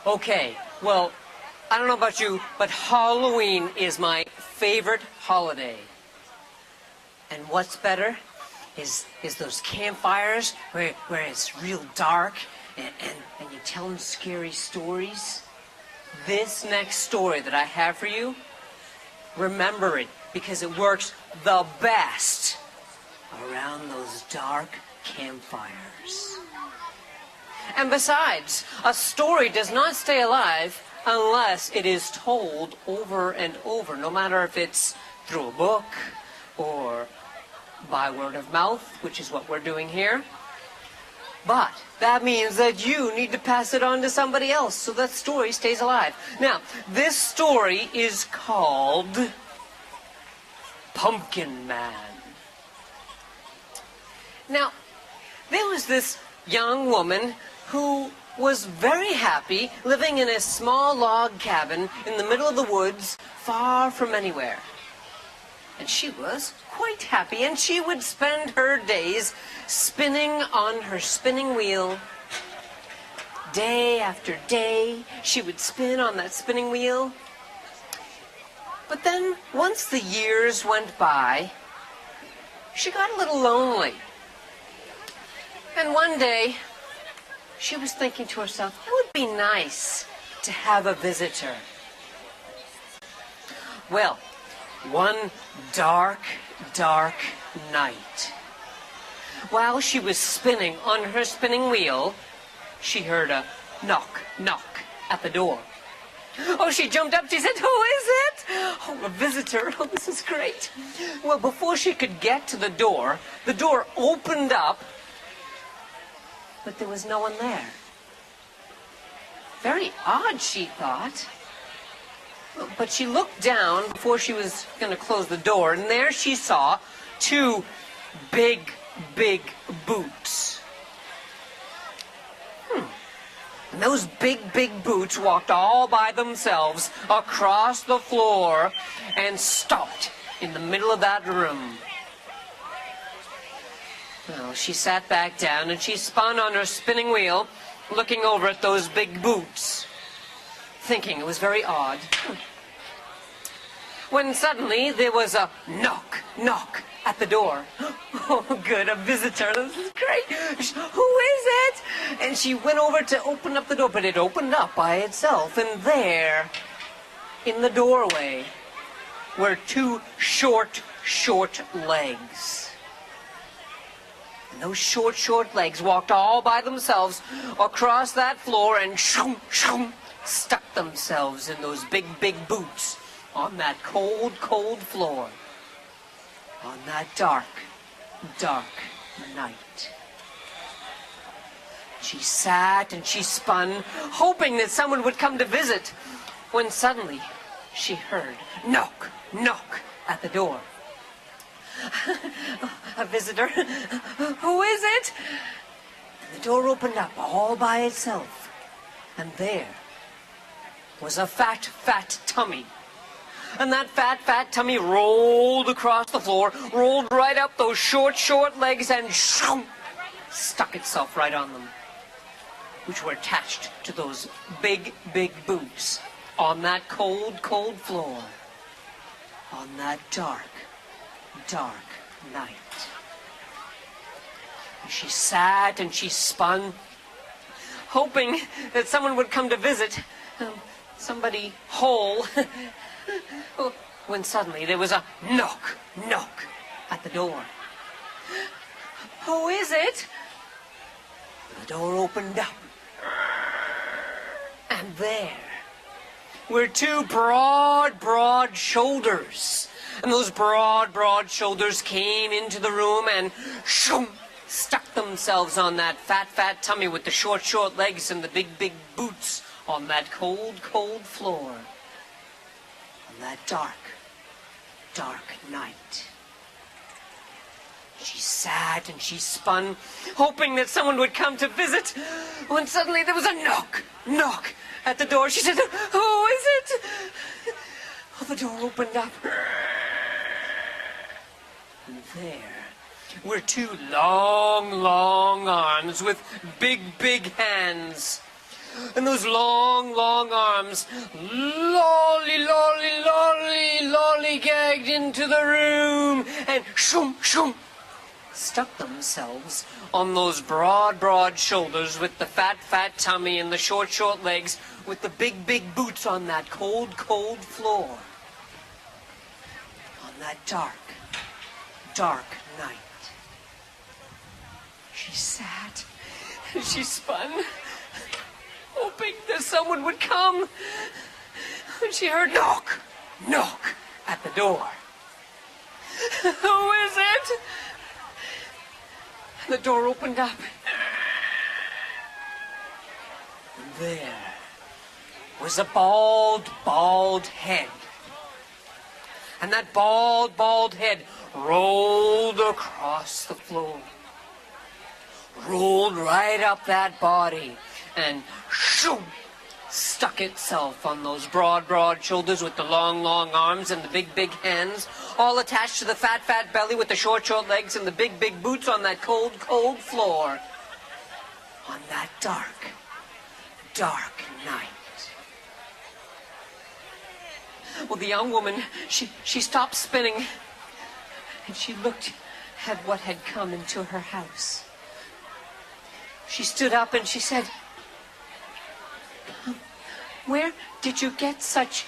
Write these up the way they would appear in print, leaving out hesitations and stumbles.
Okay, well, I don't know about you, but Halloween is my favorite holiday. And what's better is those campfires where it's real dark and you tell them scary stories. This next story that I have for you, remember it because it works the best around those dark campfires. And besides, a story does not stay alive unless it is told over and over, no matter if it's through a book or by word of mouth, which is what we're doing here. But that means that you need to pass it on to somebody else so that story stays alive. Now, this story is called Pumpkin Man. Now, there was this young woman who was very happy living in a small log cabin in the middle of the woods, far from anywhere. And she was quite happy, and she would spend her days spinning on her spinning wheel. Day after day, she would spin on that spinning wheel. But then, once the years went by, she got a little lonely. And one day, she was thinking to herself, it would be nice to have a visitor. Well, one dark, dark night, while she was spinning on her spinning wheel, she heard a knock, knock at the door. Oh, she jumped up. She said, who is it? Oh, a visitor. Oh, this is great. Well, before she could get to the door opened up, but there was no one there. Very odd, she thought. But she looked down before she was going to close the door, and there she saw two big, big boots. And those big, big boots walked all by themselves across the floor and stopped in the middle of that room. Well, she sat back down and she spun on her spinning wheel, looking over at those big boots, thinking it was very odd. When suddenly there was a knock, knock at the door. Oh, good, a visitor. This is great. Who is it? And she went over to open up the door, but it opened up by itself. And there, in the doorway, were two short, short legs. And those short, short legs walked all by themselves across that floor and shoom, shoom, stuck themselves in those big, big boots on that cold, cold floor on that dark, dark night. She sat and she spun, hoping that someone would come to visit, when suddenly she heard knock, knock at the door. A visitor? Who is it? And the door opened up all by itself, and there was a fat, fat tummy. And that fat, fat tummy rolled across the floor, rolled right up those short, short legs, and shoom, stuck itself right on them, which were attached to those big, big boots on that cold, cold floor on that dark, dark night. And she sat and she spun, hoping that someone would come to visit, somebody whole, when suddenly there was a knock, knock at the door. Who is it? The door opened up, and there were two broad, broad shoulders. And those broad, broad shoulders came into the room and shoom, stuck themselves on that fat, fat tummy with the short, short legs and the big, big boots on that cold, cold floor on that dark, dark night. She sat and she spun, hoping that someone would come to visit, when suddenly there was a knock, knock at the door. She said, who is it? Oh, the door opened up. And there were two long, long arms with big, big hands. and those long, long arms lollygagged into the room and shoom, shoom, stuck themselves on those broad, broad shoulders with the fat, fat tummy and the short, short legs with the big, big boots on that cold, cold floor. On that dark, dark night. She sat and she spun, hoping that someone would come. And she heard knock, knock at the door. Who is it? And the door opened up. And there was a bald, bald head. And that bald, bald head rolled across the floor. Rolled right up that body and shoo, stuck itself on those broad, broad shoulders with the long, long arms and the big, big hands, all attached to the fat, fat belly with the short, short legs and the big, big boots on that cold, cold floor. On that dark, dark night. Well, the young woman, she stopped spinning and she looked at what had come into her house. She stood up and she said, "Where did you get such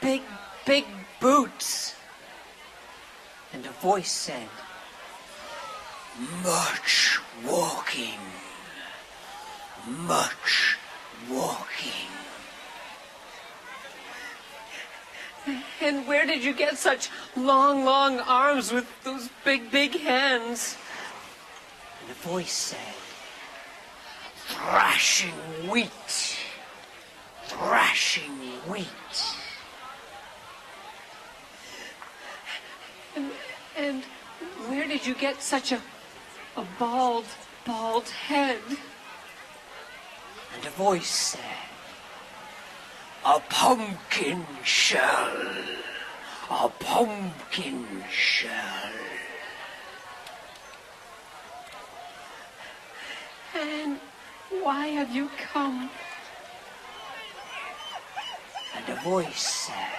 big, big boots?" And a voice said, "Much walking, much walking." "And where did you get such long, long arms with those big, big hands?" And a voice said, "Thrashing wheat, thrashing wheat." And where did you get such a bald, bald head?" And a voice said, "A pumpkin shell, a pumpkin shell." "And why have you come?" And a voice said,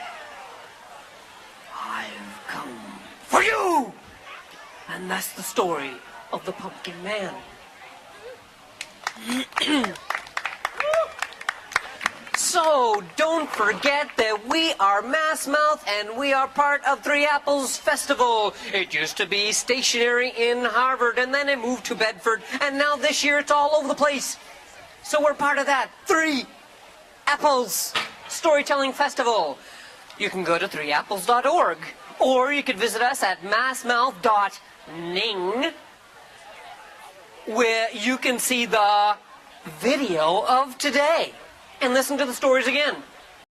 "I've come for you!" And that's the story of the Pumpkin Man. So, don't forget that we are Massmouth and we are part of Three Apples Festival. It used to be stationary in Harvard and then it moved to Bedford and now this year it's all over the place. So we're part of that Three Apples Storytelling Festival. You can go to threeapples.org or you could visit us at massmouth.ning where you can see the video of today and listen to the stories again.